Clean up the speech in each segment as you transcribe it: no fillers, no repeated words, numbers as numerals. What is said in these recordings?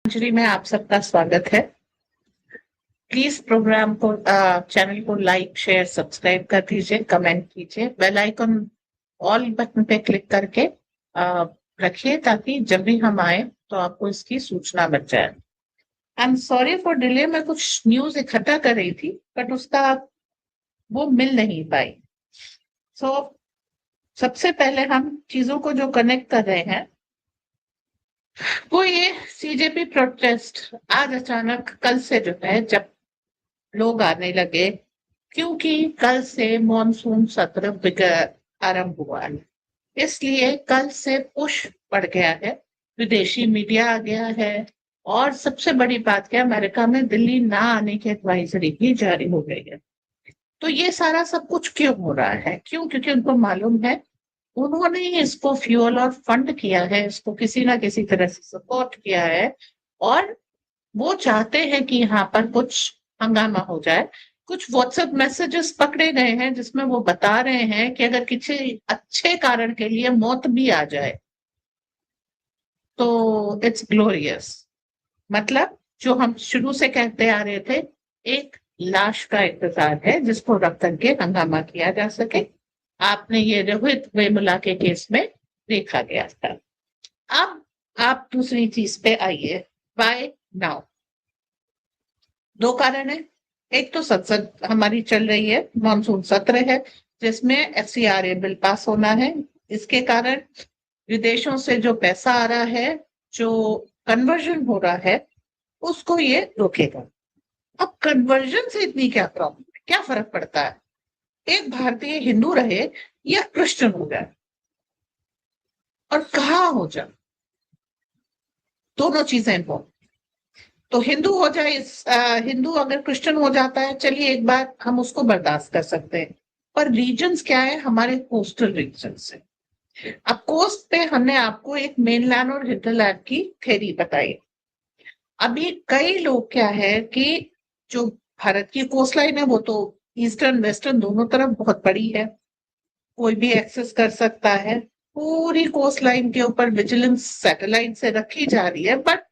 अंजलि में आप सबका स्वागत है। प्लीज प्रोग्राम को चैनल को लाइक शेयर सब्सक्राइब कर दीजिए, कमेंट कीजिए, बेल आइकन ऑल बटन पे क्लिक करके रखिए ताकि जब भी हम आए तो आपको इसकी सूचना मिल जाए। I am sorry for delay, मैं कुछ न्यूज इकट्ठा कर रही थी बट उसका वो मिल नहीं पाई। सो सबसे पहले हम चीजों को जो कनेक्ट कर रहे हैं वो ये सीजेपी प्रोटेस्ट आज अचानक कल से जो है जब लोग आने लगे, क्योंकि कल से मॉनसून सत्र आरंभ हुआ है, इसलिए कल से पुश बढ़ गया है, विदेशी मीडिया आ गया है। और सबसे बड़ी बात क्या, अमेरिका में दिल्ली ना आने की एडवाइजरी भी जारी हो गई है। तो ये सारा सब कुछ क्यों हो रहा है? क्यों? क्योंकि उनको मालूम है, उन्होंने इसको फ्यूल और फंड किया है, इसको किसी ना किसी तरह से सपोर्ट किया है और वो चाहते हैं कि यहाँ पर कुछ हंगामा हो जाए। कुछ व्हाट्सएप मैसेजेस पकड़े गए हैं जिसमें वो बता रहे हैं कि अगर किसी अच्छे कारण के लिए मौत भी आ जाए तो इट्स ग्लोरियस। मतलब जो हम शुरू से कहते आ रहे थे, एक लाश का इंतजार है जिसको रख करके हंगामा किया जा सके। आपने ये रोहित वेमुला के केस में देखा गया था। अब आप दूसरी चीज पे आइए, बाय नाउ। दो कारण है। एक तो संसद हमारी चल रही है, मानसून सत्र है जिसमें एफसीआरए बिल पास होना है। इसके कारण विदेशों से जो पैसा आ रहा है, जो कन्वर्जन हो रहा है, उसको ये रोकेगा। अब कन्वर्जन से इतनी क्या प्रॉब्लम है, क्या फर्क पड़ता है एक भारतीय हिंदू रहे या क्रिश्चियन हो जाए और कहाँ हो जाए, दोनों चीजें इंपॉर्टेंट। तो हिंदू हो जाए, हिंदू अगर क्रिश्चियन हो जाता है, चलिए एक बार हम उसको बर्दाश्त कर सकते हैं। पर रीजन्स क्या है, हमारे कोस्टल रीजन से। अब कोस्ट पे हमने आपको एक मेनलैंड और हिंटरलैंड की थ्योरी बताई। अभी कई लोग क्या है कि जो भारत की कोस्ट लाइन है वो तो ईस्टर्न वेस्टर्न दोनों तरफ बहुत बड़ी है, कोई भी एक्सेस कर सकता है। पूरी कोस्ट लाइन के ऊपर विजिलेंस सैटेलाइट से रखी जा रही है, बट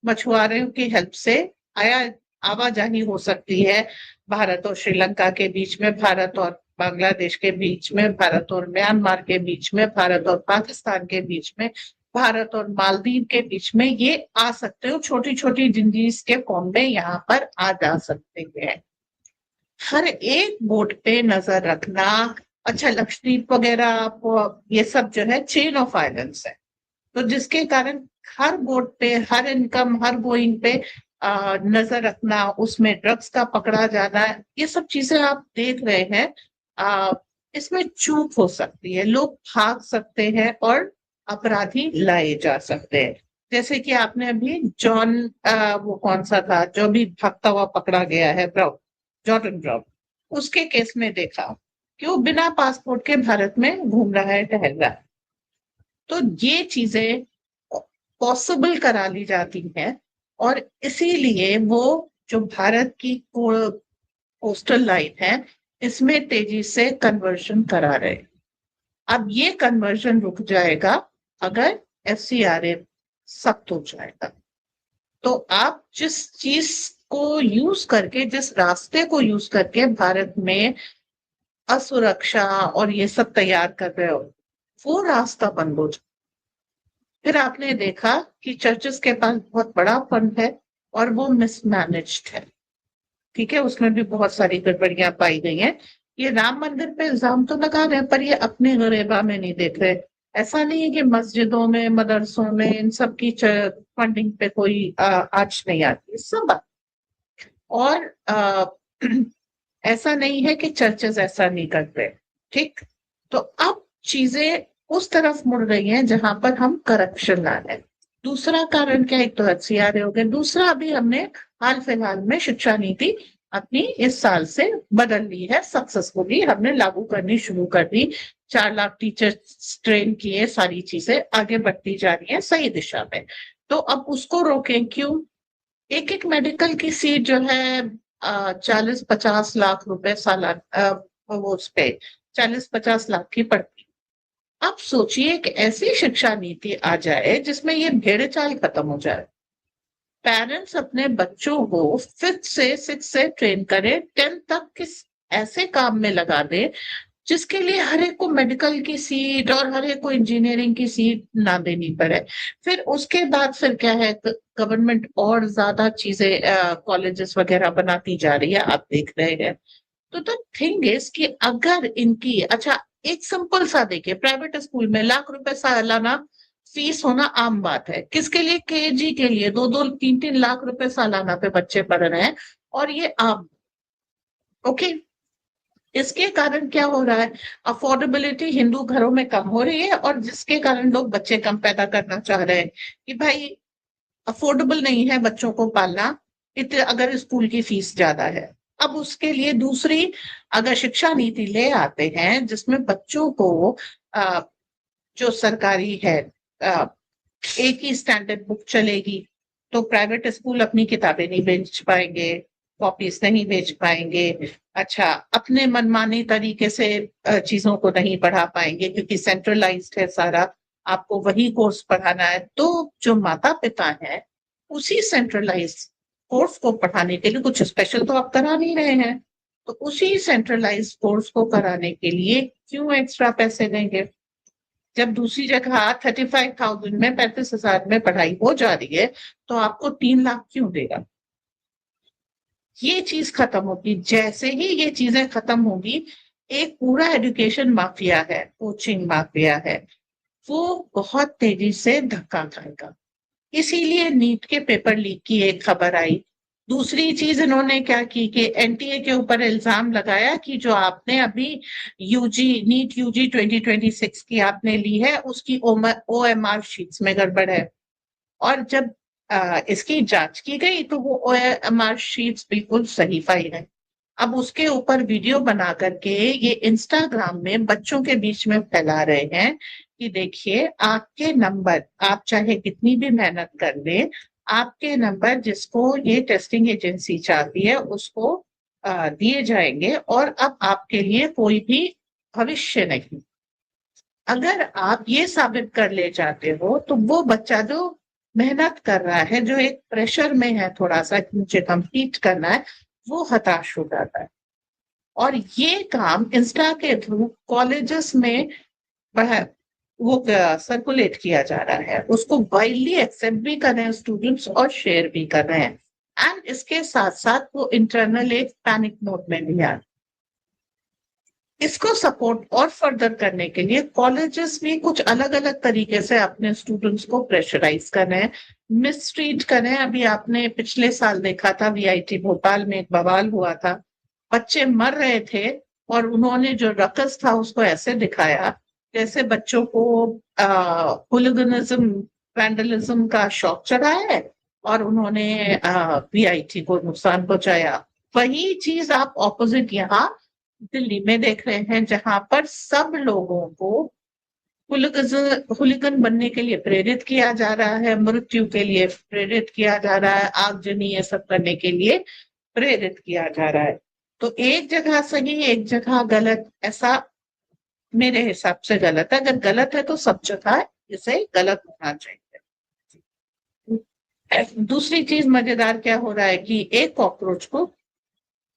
मछुआरों की हेल्प से आया आवाजाही हो सकती है भारत और श्रीलंका के बीच में, भारत और बांग्लादेश के बीच में, भारत और म्यांमार के बीच में, भारत और पाकिस्तान के बीच में, भारत और मालदीव के बीच में। ये आ सकते हो, छोटी छोटी जिंजीस के फॉर्म में यहाँ पर आ जा सकते हैं। हर एक बोट पे नजर रखना। अच्छा, लक्षद्वीप वगैरह ये सब जो है चेन ऑफ आइलैंड्स है, तो जिसके कारण हर बोट पे, हर इनकम, हर गोइंग पे नजर रखना, उसमें ड्रग्स का पकड़ा जाना, ये सब चीजें आप देख रहे हैं। इसमें चूक हो सकती है, लोग भाग सकते हैं और अपराधी लाए जा सकते हैं। जैसे कि आपने अभी जॉन वो कौन सा था जो भी भागता हुआ पकड़ा गया है, ब्राउन, जॉर्डन ब्राउन, उसके केस में देखा कि वो बिना पासपोर्ट के भारत में घूम रहा है, टहल रहा है। तो ये चीजें पॉसिबल करा ली जाती हैं और इसीलिए वो जो भारत की कोस्टल लाइन है, इसमें तेजी से कन्वर्जन करा रहे। अब ये कन्वर्जन रुक जाएगा अगर एफसीआरए सख्त हो जाएगा। तो आप जिस चीज को यूज करके, जिस रास्ते को यूज करके भारत में असुरक्षा और ये सब तैयार कर रहे हो, वो रास्ता बंद हो जाए। फिर आपने देखा कि चर्चेस के पास बहुत बड़ा फंड है और वो मिसमैनेज्ड है। ठीक है, उसमें भी बहुत सारी गड़बड़ियां पाई गई हैं। ये राम मंदिर पे इल्जाम तो लगा रहे हैं पर ये अपने गरेबा में नहीं देख रहे। ऐसा नहीं है कि मस्जिदों में, मदरसों में इन सब की फंडिंग पे कोई आंच नहीं आती, सब। और ऐसा नहीं है कि चर्चेस ऐसा नहीं करते। ठीक, तो अब चीजें उस तरफ मुड़ रही हैं जहां पर हम करप्शन ला रहे हैं। दूसरा कारण क्या, एक तो एचसीआर हो गए, दूसरा अभी हमने हाल फिलहाल में शिक्षा नीति अपनी इस साल से बदल ली है, सक्सेसफुली हमने लागू करनी शुरू कर दी। 4 लाख टीचर्स ट्रेन किए, सारी चीजें आगे बढ़ती जा रही है सही दिशा में। तो अब उसको रोकें क्यों? एक एक मेडिकल की सीट जो है 40-50 लाख रुपए सालाना, वो उस पे 40-50 लाख की पड़ती। अब सोचिए कि ऐसी शिक्षा नीति आ जाए जिसमें ये भेड़ चाल खत्म हो जाए। पेरेंट्स अपने बच्चों को 5th से 6 से ट्रेन करें, 10th तक किस ऐसे काम में लगा दे जिसके लिए हर एक को मेडिकल की सीट और हर एक को इंजीनियरिंग की सीट ना देनी पड़े। फिर उसके बाद फिर क्या है, गवर्नमेंट और ज्यादा चीजें कॉलेजेस वगैरह बनाती जा रही है, आप देख रहे हैं। तो द थिंग इज कि अगर इनकी अच्छा एक सिंपल सा देखिए, प्राइवेट स्कूल में लाख रुपए सालाना फीस होना आम बात है। किसके लिए? केजी के लिए 2-2, 3-3 लाख रुपए सालाना पे बच्चे पढ़ रहे हैं, और ये आम। ओके, इसके कारण क्या हो रहा है, अफोर्डेबिलिटी हिंदू घरों में कम हो रही है, और जिसके कारण लोग बच्चे कम पैदा करना चाह रहे हैं कि भाई अफोर्डेबल नहीं है बच्चों को पालना, इतने अगर स्कूल की फीस ज्यादा है। अब उसके लिए दूसरी अगर शिक्षा नीति ले आते हैं जिसमें बच्चों को अ, जो सरकारी है, अ, एक ही स्टैंडर्ड बुक चलेगी, तो प्राइवेट स्कूल अपनी किताबें नहीं बेच पाएंगे, कॉपीज नहीं बेच पाएंगे। अच्छा, अपने मनमाने तरीके से चीजों को नहीं पढ़ा पाएंगे क्योंकि सेंट्रलाइज्ड है सारा, आपको वही कोर्स पढ़ाना है। तो जो माता पिता है उसी सेंट्रलाइज्ड कोर्स को पढ़ाने के लिए, कुछ स्पेशल तो आप करा नहीं रहे हैं, तो उसी सेंट्रलाइज्ड कोर्स को कराने के लिए क्यों एक्स्ट्रा पैसे देंगे? जब दूसरी जगह 35,000 में, 35,000 में पढ़ाई हो जा रही है, तो आपको 3 लाख क्यों देगा? ये चीज खत्म होगी। जैसे ही ये चीजें खत्म होगी, एक पूरा एजुकेशन माफिया है, कोचिंग माफिया है, वो बहुत तेजी से धक्का खाएगा। इसीलिए नीट के पेपर लीक की एक खबर आई। दूसरी चीज इन्होंने क्या की कि एनटीए के ऊपर इल्जाम लगाया कि जो आपने अभी यूजी नीट यूजी 2026 की आपने ली है, उसकी ओएमआर शीट्स में गड़बड़ है। और जब इसकी जांच की गई तो वो ओएमआर शीट्स बिल्कुल सही फाइल है। अब उसके ऊपर वीडियो बना करके ये इंस्टाग्राम में बच्चों के बीच में फैला रहे हैं कि देखिए आपके नंबर, आप चाहे कितनी भी मेहनत कर लें, आपके नंबर जिसको ये टेस्टिंग एजेंसी चाहती है उसको दिए जाएंगे, और अब आपके लिए कोई भी भविष्य नहीं। अगर आप ये साबित कर ले जाते हो तो वो बच्चा जो मेहनत कर रहा है, जो एक प्रेशर में है थोड़ा सा कि मुझे कंप्लीट करना है, वो हताश हो जाता है। और ये काम इंस्टा के थ्रू कॉलेजेस में वो सर्कुलेट किया जा रहा है, उसको वाइडली एक्सेप्ट भी कर रहे हैं स्टूडेंट्स और शेयर भी कर रहे हैं। एंड इसके साथ साथ वो इंटरनल एक पैनिक मोड में भी आ। इसको सपोर्ट और फर्दर करने के लिए कॉलेजेस भी कुछ अलग अलग तरीके से अपने स्टूडेंट्स को प्रेशराइज कर रहे हैं, मिसट्रीट कर रहे हैं। अभी आपने पिछले साल देखा था, वीआईटी भोपाल में एक बवाल हुआ था, बच्चे मर रहे थे और उन्होंने जो रकस था उसको ऐसे दिखाया जैसे बच्चों को हुलिगनिज्म, वैंडलिज्म का शौक चढ़ा है और उन्होंने वीआईटी को नुकसान पहुंचाया। वही चीज आप ऑपोजिट यहाँ दिल्ली में देख रहे हैं, जहां पर सब लोगों को हुलिगन बनने के लिए प्रेरित किया जा रहा है, मृत्यु के लिए प्रेरित किया जा रहा है, आगजनी ये सब करने के लिए प्रेरित किया जा रहा है। तो एक जगह सही, एक जगह गलत, ऐसा मेरे हिसाब से गलत है। अगर गलत है तो सब जगह इसे गलत होना चाहिए। दूसरी चीज मजेदार क्या हो रहा है कि एक कॉकरोच को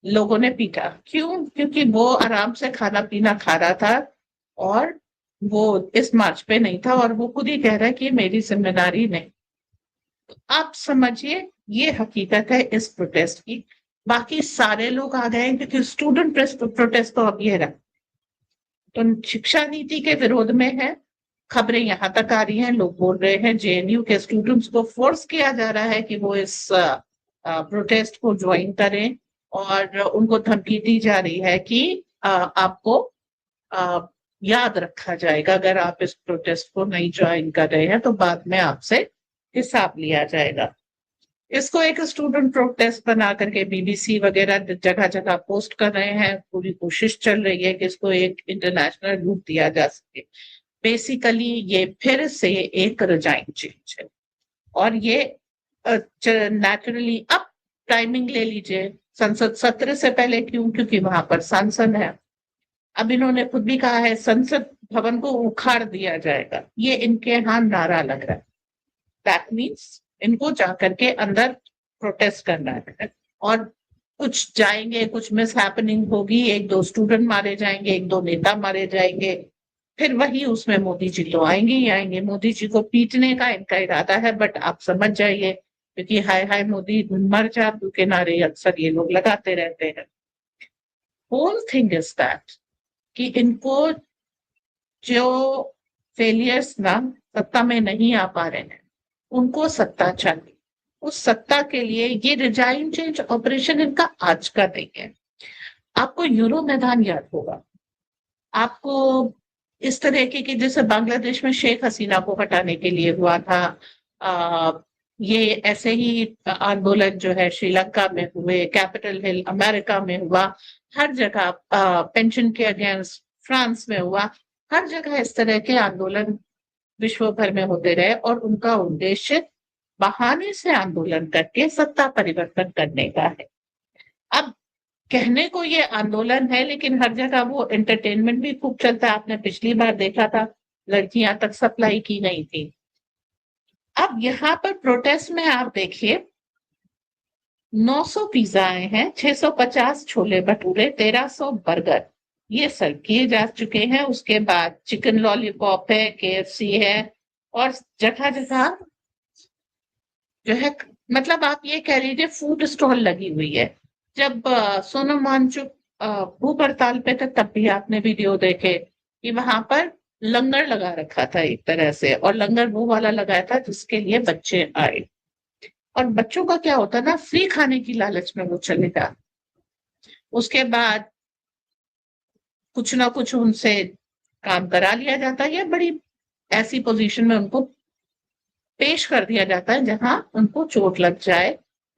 लोगों ने पीटा, क्यों? क्योंकि वो आराम से खाना पीना खा रहा था और वो इस मार्च पे नहीं था, और वो खुद ही कह रहा है कि मेरी जिम्मेदारी नहीं। तो आप समझिए ये हकीकत है इस प्रोटेस्ट की। बाकी सारे लोग आ गए क्योंकि स्टूडेंट प्रोटेस्ट तो अब ये रहा, तो शिक्षा नीति के विरोध में है। खबरें यहाँ तक आ रही हैं, लोग बोल रहे हैं जेएनयू के स्टूडेंट्स को फोर्स किया जा रहा है कि वो इस प्रोटेस्ट को ज्वाइन करें, और उनको धमकी दी जा रही है कि आपको याद रखा जाएगा, अगर आप इस प्रोटेस्ट को नहीं ज्वाइन कर रहे हैं तो बाद में आपसे हिसाब लिया जाएगा। इसको एक स्टूडेंट प्रोटेस्ट बना करके बीबीसी वगैरह जगह जगह पोस्ट कर रहे हैं। पूरी कोशिश चल रही है कि इसको एक इंटरनेशनल रूप दिया जा सके। बेसिकली ये फिर से एक रजाइन चेंज है, और ये नेचुरली अब टाइमिंग ले लीजिए, संसद सत्र से पहले। क्यों? क्योंकि वहां पर सांसद है। अब इन्होंने खुद भी कहा है संसद भवन को उखाड़ दिया जाएगा, ये इनके यहाँ नारा लग रहा है। दैट मीन्स इनको जाकर के अंदर प्रोटेस्ट करना है, और कुछ जाएंगे, कुछ मिस हैपनिंग होगी, एक दो स्टूडेंट मारे जाएंगे, एक दो नेता मारे जाएंगे, फिर वही उसमें मोदी जी तो आएंगे ही आएंगे। मोदी जी को पीटने का इनका इरादा है, बट आप समझ जाइए, क्योंकि हाय हाय मोदी मर जा तू के नारे अक्सर ये लोग लगाते रहते हैं। होल थिंग इज दैट कि इनको जो फेलियर्स ना सत्ता में नहीं आ पा रहे हैं, उनको सत्ता चाहिए। उस सत्ता के लिए ये रिजाइन चेंज ऑपरेशन इनका आज का नहीं है। आपको यूरो मैदान याद होगा, आपको इस तरह के जैसे बांग्लादेश में शेख हसीना को हटाने के लिए हुआ था, ये ऐसे ही आंदोलन जो है श्रीलंका में हुए, कैपिटल हिल अमेरिका में हुआ, हर जगह पेंशन के अगेंस्ट फ्रांस में हुआ, हर जगह इस तरह के आंदोलन विश्व भर में होते रहे, और उनका उद्देश्य बहाने से आंदोलन करके सत्ता परिवर्तन करने का है। अब कहने को ये आंदोलन है, लेकिन हर जगह वो एंटरटेनमेंट भी खूब चलता है। आपने पिछली बार देखा था, लड़कियां तक सप्लाई की गई थी। अब यहाँ पर प्रोटेस्ट में आप देखिए 900 पिज्जा आए हैं, 650 छोले भटूरे, 1300 बर्गर ये सर्व किए जा चुके हैं। उसके बाद चिकन लॉलीपॉप है, KFC है, और जगह जगह जो है, मतलब आप ये कह लीजिए फूड स्टॉल लगी हुई है। जब सोनम वांगचुक भूख हड़ताल पे थे, तब भी आपने वीडियो देखे कि वहां पर लंगर लगा रखा था एक तरह से, और लंगर वो वाला लगाया था जिसके लिए बच्चे आए। और बच्चों का क्या होता ना, फ्री खाने की लालच में वो चले जाते, उसके बाद कुछ ना कुछ उनसे काम करा लिया जाता है, या बड़ी ऐसी पोजीशन में उनको पेश कर दिया जाता है जहां उनको चोट लग जाए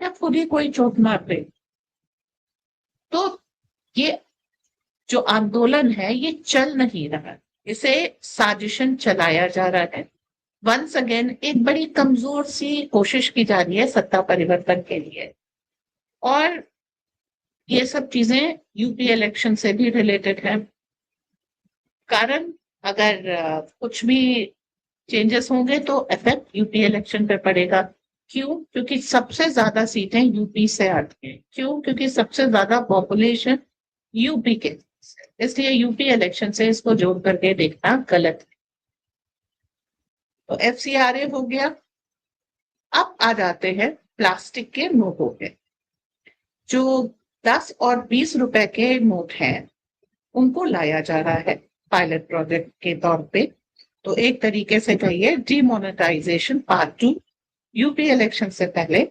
या खुद ही कोई चोट मार दे। तो ये जो आंदोलन है ये चल नहीं रहा, इसे साजिशन चलाया जा रहा है। वंस अगेन एक बड़ी कमजोर सी कोशिश की जा रही है सत्ता परिवर्तन के लिए, और ये सब चीजें यूपी इलेक्शन से भी रिलेटेड है। कारण अगर कुछ भी चेंजेस होंगे तो इफेक्ट यूपी इलेक्शन पे पड़ेगा। क्यों? क्योंकि सबसे ज्यादा सीटें यूपी से आती हैं। क्यों? क्योंकि सबसे ज्यादा पॉपुलेशन यूपी के, इसलिए यूपी इलेक्शन से इसको जोड़ करके देखना गलत है। तो FCRA हो गया। अब आ जाते हैं प्लास्टिक के नोटों पे। जो 10 और 20 रुपए के नोट हैं उनको लाया जा रहा है पायलट प्रोजेक्ट के तौर पे। तो एक तरीके से कहिए डीमोनेटाइजेशन पार्ट 2 यूपी इलेक्शन से पहले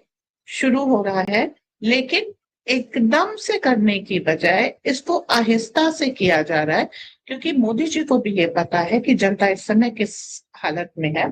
शुरू हो रहा है, लेकिन एकदम से करने की बजाय इसको आहिस्ता से किया जा रहा है, क्योंकि मोदी जी को भी ये पता है कि जनता इस समय किस हालत में है,